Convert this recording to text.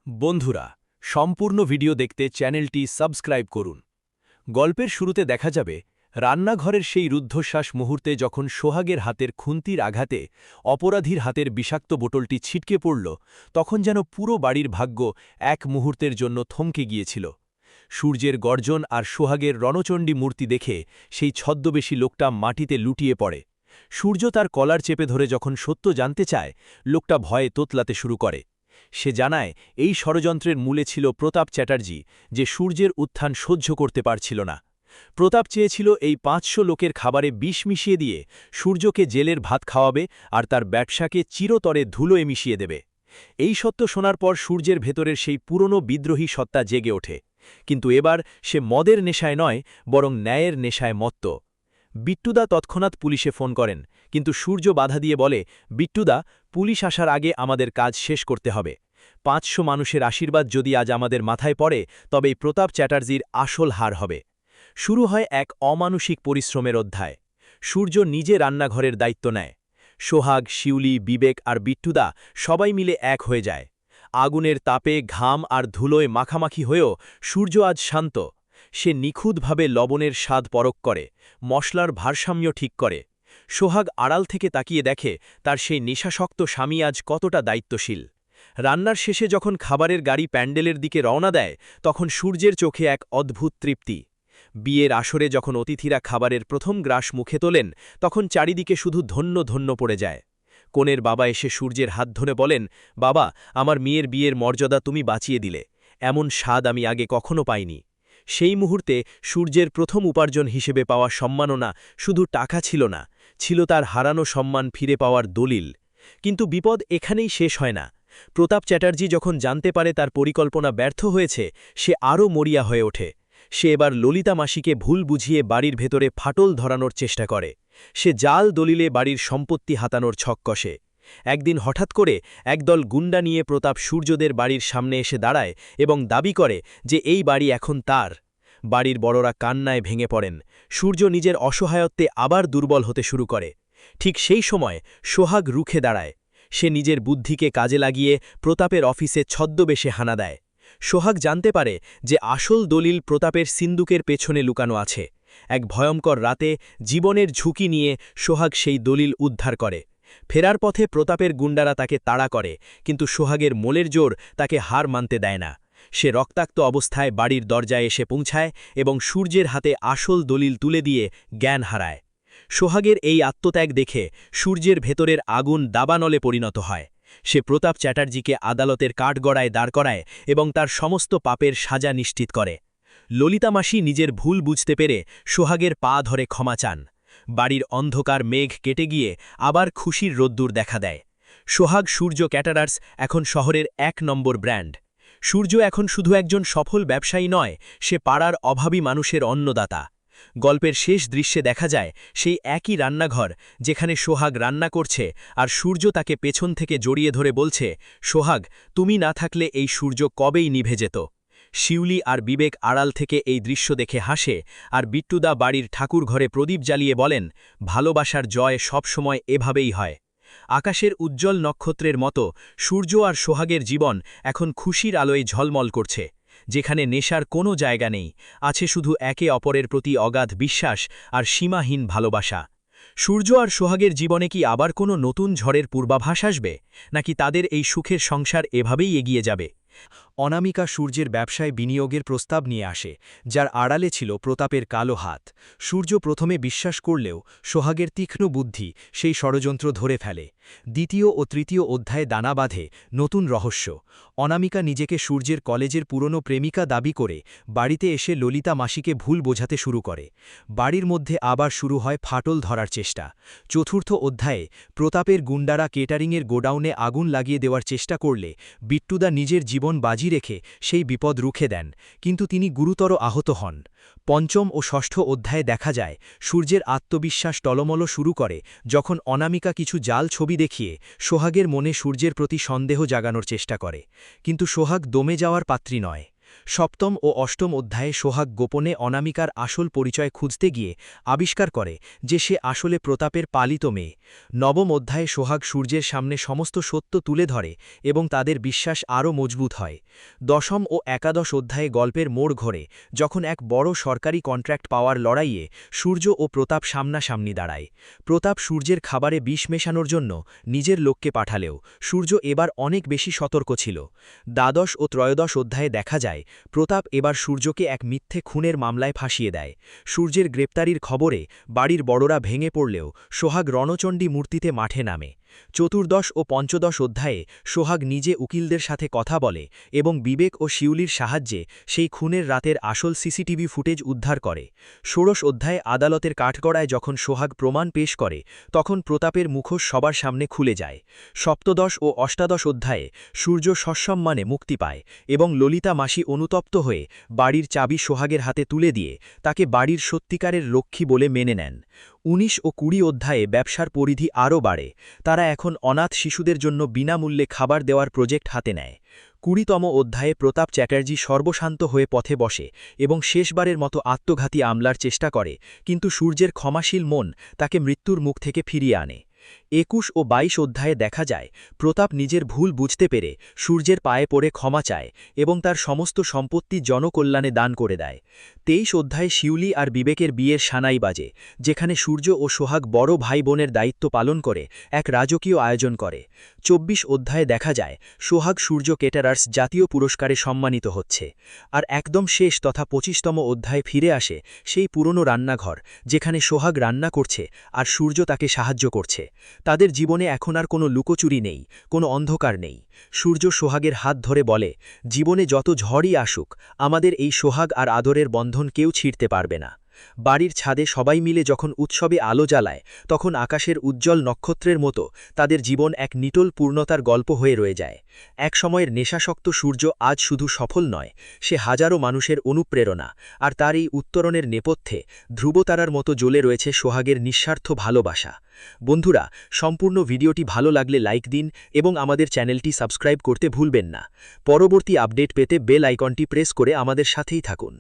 বন্ধুরা, সম্পূর্ণ ভিডিও দেখতে চ্যানেলটি সাবস্ক্রাইব করুন। গল্পের শুরুতে দেখা যাবে রান্নাঘরের সেই রুদ্ধশ্বাস মুহূর্তে যখন সোহাগের হাতের খুন্তির আঘাতে অপরাধীর হাতের বিষাক্ত বোতলটি ছিটকে পড়ল, তখন যেন পুরো বাড়ির ভাগ্য এক মুহূর্তের জন্য থমকে গিয়েছিল। সূর্যের গর্জন আর সোহাগের রণচণ্ডী মূর্তি দেখে সেই ছদ্মবেশী লোকটা মাটিতে লুটিয়ে পড়ে। সূর্য তার কলার চেপে ধরে যখন সত্য জানতে চায়, লোকটা ভয়ে তোতলাতে শুরু করে। সে জানায় এই ষড়যন্ত্রের মূলে ছিল প্রতাপ চ্যাটার্জি, যে সূর্যের উত্থান সহ্য করতে পারছিল না। প্রতাপ চেয়েছিল এই ৫০০ লোকের খাবারে বিষ মিশিয়ে দিয়ে সূর্যকে জেলের ভাত খাওয়াবে আর তার ব্যবসাকে চিরতরে ধুলোয় মিশিয়ে দেবে। এই সত্য শোনার পর সূর্যের ভেতরের সেই পুরনো বিদ্রোহী সত্তা জেগে ওঠে, কিন্তু এবার সে মদের নেশায় নয়, বরং ন্যায়ের নেশায় মত্ত। বিট্টুদা তৎক্ষণাৎ পুলিশে ফোন করেন, কিন্তু সূর্য বাধা দিয়ে বলে, বিট্টুদা, পুলিশ আসার আগে আমাদের কাজ শেষ করতে হবে। ৫০০ মানুষের আশীর্বাদ যদি আজ আমাদের মাথায় পড়ে, তবেই প্রতাপ চ্যাটার্জির আসল হার হবে। শুরু হয় এক অমানুষিক পরিশ্রমের অধ্যায়। সূর্য নিজে রান্নাঘরের দায়িত্ব নেয়। সোহাগ, শিউলি, বিবেক আর বিট্টুদা সবাই মিলে এক হয়ে যায়। আগুনের তাপে ঘাম আর ধুলোয় মাখামাখি হয়েও সূর্য আজ শান্ত। সে নিখুঁতভাবে লবণের স্বাদ পরখ করে, মশলার ভারসাম্য ঠিক করে। সোহাগ আড়াল থেকে তাকিয়ে দেখে তার সেই নেশাসক্ত স্বামী আজ কতটা দায়িত্বশীল। রান্নার শেষে যখন খাবারের গাড়ি প্যান্ডেলের দিকে রওনা দেয়, তখন সূর্যের চোখে এক অদ্ভুত তৃপ্তি। বিয়ের আসরে যখন অতিথিরা খাবারের প্রথম গ্রাস মুখে তোলেন, তখন চারিদিকে শুধু ধন্য ধন্য পড়ে যায়। কনের বাবা এসে সূর্যের হাত ধরে বলেন, বাবা, আমার মেয়ের বিয়ের মর্যাদা তুমি বাঁচিয়ে দিলে। এমন স্বাদ আমি আগে কখনো পাইনি। সেই মুহূর্তে সূর্যের প্রথম উপার্জন হিসেবে পাওয়া সম্মাননা শুধু টাকা ছিল না, ছিল তার হারানো সম্মান ফিরে পাওয়ার দলিল। কিন্তু বিপদ এখানেই শেষ হয় না। প্রতাপ চ্যাটার্জি যখন জানতে পারে তার পরিকল্পনা ব্যর্থ হয়েছে, সে আরও মরিয়া হয়ে ওঠে। সে এবার ললিতা মাসিকে ভুল বুঝিয়ে বাড়ির ভেতরে ফাটল ধরানোর চেষ্টা করে। সে জাল দলিলে বাড়ির সম্পত্তি হাতানোর ছক কষে। একদিন হঠাৎ করে একদল গুন্ডা নিয়ে প্রতাপ সূর্যদের বাড়ির সামনে এসে দাঁড়ায় এবং দাবি করে যে এই বাড়ি এখন তার। বাড়ির বড়রা কান্নায় ভেঙে পড়েন। সূর্য নিজের অসহায়ত্বে আবার দুর্বল হতে শুরু করে। ঠিক সেই সময় সোহাগ রুখে দাঁড়ায়। সে নিজের বুদ্ধিকে কাজে লাগিয়ে প্রতাপের অফিসে ছদ্মবেশে হানা দেয়। সোহাগ জানতে পারে যে আসল দলিল প্রতাপের সিন্দুকের পেছনে লুকানো আছে। এক ভয়ঙ্কর রাতে জীবনের ঝুঁকি নিয়ে সোহাগ সেই দলিল উদ্ধার করে। ফেরার পথে প্রতাপের গুন্ডারা তাকে তাড়া করে, কিন্তু সোহাগের মোলের জোর তাকে হার মানতে দেয় না। সে রক্তাক্ত অবস্থায় বাড়ির দরজায় এসে পৌঁছায় এবং সূর্যের হাতে আসল দলিল তুলে দিয়ে জ্ঞান হারায়। সোহাগের এই আত্মত্যাগ দেখে সূর্যের ভেতরের আগুন দাবানলে পরিণত হয়। সে প্রতাপ চ্যাটার্জিকে আদালতের কাঠগড়ায় দাঁড় করায় এবং তার সমস্ত পাপের সাজা নিশ্চিত করে। ললিতা মাসি নিজের ভুল বুঝতে পেরে সোহাগের পা ধরে ক্ষমা চান। বাড়ির অন্ধকার মেঘ কেটে গিয়ে আবার খুশির রোদ্দুর দেখা দেয়। সোহাগ সূর্য ক্যাটারার্স এখন শহরের ১ নম্বর ব্র্যান্ড। সূর্য এখন শুধু একজন সফল ব্যবসায়ী নয়, সে পাড়ার অভাবী মানুষের অন্নদাতা। গল্পের শেষ দৃশ্যে দেখা যায় সেই একই রান্নাঘর, যেখানে সোহাগ রান্না করছে আর সূর্য তাকে পেছন থেকে জড়িয়ে ধরে বলছে, সোহাগ, তুমি না থাকলে এই সূর্য কবেই নিভে যেত। শিউলি আর বিবেক আড়াল থেকে এই দৃশ্য দেখে হাসে, আর বিট্টুদা বাড়ির ঠাকুর ঘরে প্রদীপ জ্বালিয়ে বলেন, ভালোবাসার জয় সবসময় এভাবেই হয়। আকাশের উজ্জ্বল নক্ষত্রের মতো সূর্য আর সোহাগের জীবন এখন খুশির আলোয় ঝলমল করছে। যেখানে নেশার কোনো জায়গা নেই, আছে শুধু একে অপরের প্রতি অগাধ বিশ্বাস আর সীমাহীন ভালোবাসা। সূর্য আর সোহাগের জীবনে কি আবার কোনো নতুন ঝড়ের পূর্বাভাস আসবে, নাকি তাদের এই সুখের সংসার এভাবেই এগিয়ে যাবে? অনামিকা সূর্যের ব্যবসায় বিনিয়োগের প্রস্তাব নিয়ে আসে, যার আড়ালে ছিল প্রতাপের কালো হাত। সূর্য প্রথমে বিশ্বাস করলেও সোহাগের তীক্ষ্ণ বুদ্ধি সেই ষড়যন্ত্র ধরে ফেলে। দ্বিতীয় ও তৃতীয় অধ্যায়ে দানা বাঁধে নতুন রহস্য। অনামিকা নিজেকে সূর্যের কলেজের পুরনো প্রেমিকা দাবি করে বাড়িতে এসে ললিতা মাসিকে ভুল বোঝাতে শুরু করে। বাড়ির মধ্যে আবার শুরু হয় ফাটল ধরার চেষ্টা। চতুর্থ অধ্যায়ে প্রতাপের গুন্ডারা কেটারিংয়ের গোডাউনে আগুন লাগিয়ে দেওয়ার চেষ্টা করলে বিট্টুদা নিজের জীবন বাজি রেখে সেই বিপদ রুখে দেন, কিন্তু তিনি গুরুতর আহত হন। পঞ্চম ও ষষ্ঠ অধ্যায়ে দেখা যায় সূর্যের আত্মবিশ্বাস টলমল শুরু করে যখন অনামিকা কিছু জাল ছবি দেখিয়ে সোহাগের মনে সূর্যের প্রতি সন্দেহ জাগানোর চেষ্টা করে। কিন্তু সোহাগ দমে যাওয়ার পাত্রী নয়। সপ্তম ও অষ্টম অধ্যায়ে সোহাগ গোপনে অনামিকার আসল পরিচয় খুঁজতে গিয়ে আবিষ্কার করে যে সে আসলে প্রতাপের পালিত মেয়ে। নবম অধ্যায়ে সোহাগ সূর্যের সামনে সমস্ত সত্য তুলে ধরে এবং তাদের বিশ্বাস আরও মজবুত হয়। দশম ও একাদশ অধ্যায়ে গল্পের মোড় ঘোরে যখন এক বড় সরকারি কন্ট্রাক্ট পাওয়ার লড়াইয়ে সূর্য ও প্রতাপ সামনাসামনি দাঁড়ায়। প্রতাপ সূর্যের খাবারে বিষ মেশানোর জন্য নিজের লোককে পাঠালেও সূর্য এবার অনেক বেশি সতর্ক ছিল। দ্বাদশ ও ত্রয়োদশ অধ্যায়ে দেখা যায় প্রতাপ এবার সূর্যকে এক মিথ্যে খুনের মামলায় ফাঁসিয়ে দেয়। সূর্যের গ্রেপ্তারির খবরে বাড়ির বড়রা ভেঙে পড়লেও সোহাগ রণচণ্ডী মূর্তিতে মাঠে নামে। চতুর্দশ ও পঞ্চদশ অধ্যায়ে সোহাগ নিজে উকিলদের সাথে কথা বলে এবং বিবেক ও শিউলির সাহায্যে সেই খুনের রাতের আসল সিসিটিভি ফুটেজ উদ্ধার করে। ষোড়শ অধ্যায়ে আদালতের কাঠগড়ায় যখন সোহাগ প্রমাণ পেশ করে তখন প্রতাপের মুখোশ সবার সামনে খুলে যায়। সপ্তদশ ও অষ্টাদশ অধ্যায়ে সূর্য সসম্মানে মুক্তি পায় এবং ললিতা মাসি অনুতপ্ত হয়ে বাড়ির চাবি সোহাগের হাতে তুলে দিয়ে তাকে বাড়ির সত্যিকারের রক্ষী বলে মেনে নেন। ১৯ ও ২০ অধ্যায়ে ব্যবসার পরিধি আরও বাড়ে। তারা এখন অনাথ শিশুদের জন্য বিনামূল্যে খাবার দেওয়ার প্রজেক্ট হাতে নেয়। ২০তম অধ্যায়ে প্রতাপ চ্যাটার্জি সর্বশান্ত হয়ে পথে বসে এবং শেষবারের মতো আত্মঘাতী আমলার চেষ্টা করে, কিন্তু সূর্যের ক্ষমাশীল মন তাকে মৃত্যুর মুখ থেকে ফিরিয়ে আনে। ২১ ও ২২ অধ্যায়ে দেখা যায় প্রতাপ নিজের ভুল বুঝতে পেরে সূর্যের পায়ে পড়ে ক্ষমা চায় এবং তার সমস্ত সম্পত্তি জনকল্যাণে দান করে দেয়। ২৩ অধ্যায়ে শিউলি আর বিবেকের বিয়ের সানাই বাজে, যেখানে সূর্য ও সোহাগ বড় ভাই বোনের দায়িত্ব পালন করে এক রাজকীয় আয়োজন করে। ২৪ অধ্যায়ে দেখা যায় সোহাগ সূর্য কেটারার্স জাতীয় পুরস্কারে সম্মানিত হচ্ছে। আর একদম শেষ তথা ২৫তম অধ্যায়ে ফিরে আসে সেই পুরনো রান্নাঘর, যেখানে সোহাগ রান্না করছে আর সূর্য তাকে সাহায্য করছে। তাদের জীবনে এখন আর কোনো লুকোচুরি নেই, কোনো অন্ধকার নেই। সূর্য সোহাগের হাত ধরে বলে, জীবনে যত ঝড়ই আসুক, আমাদের এই সোহাগ আর আদরের বন্ধন কেউ ছিঁড়তে পারবে না। বাড়ির ছাদে সবাই মিলে যখন উৎসবে আলো জ্বালায়, তখন আকাশের উজ্জ্বল নক্ষত্রের মতো তাদের জীবন এক নিটোল পূর্ণতার গল্প হয়ে রয়ে যায়। এক সময়ের নেশাসক্ত সূর্য আজ শুধু সফল নয়, সে হাজারো মানুষের অনুপ্রেরণা, আর তার এই উত্তরণের নেপথ্যে ধ্রুবতারার মতো জ্বলে রয়েছে সোহাগের নিঃস্বার্থ ভালোবাসা। বন্ধুরা, সম্পূর্ণ ভিডিওটি ভালো লাগলে লাইক দিন এবং আমাদের চ্যানেলটি সাবস্ক্রাইব করতে ভুলবেন না। পরবর্তী আপডেট পেতে বেল আইকনটি প্রেস করে আমাদের সাথেই থাকুন।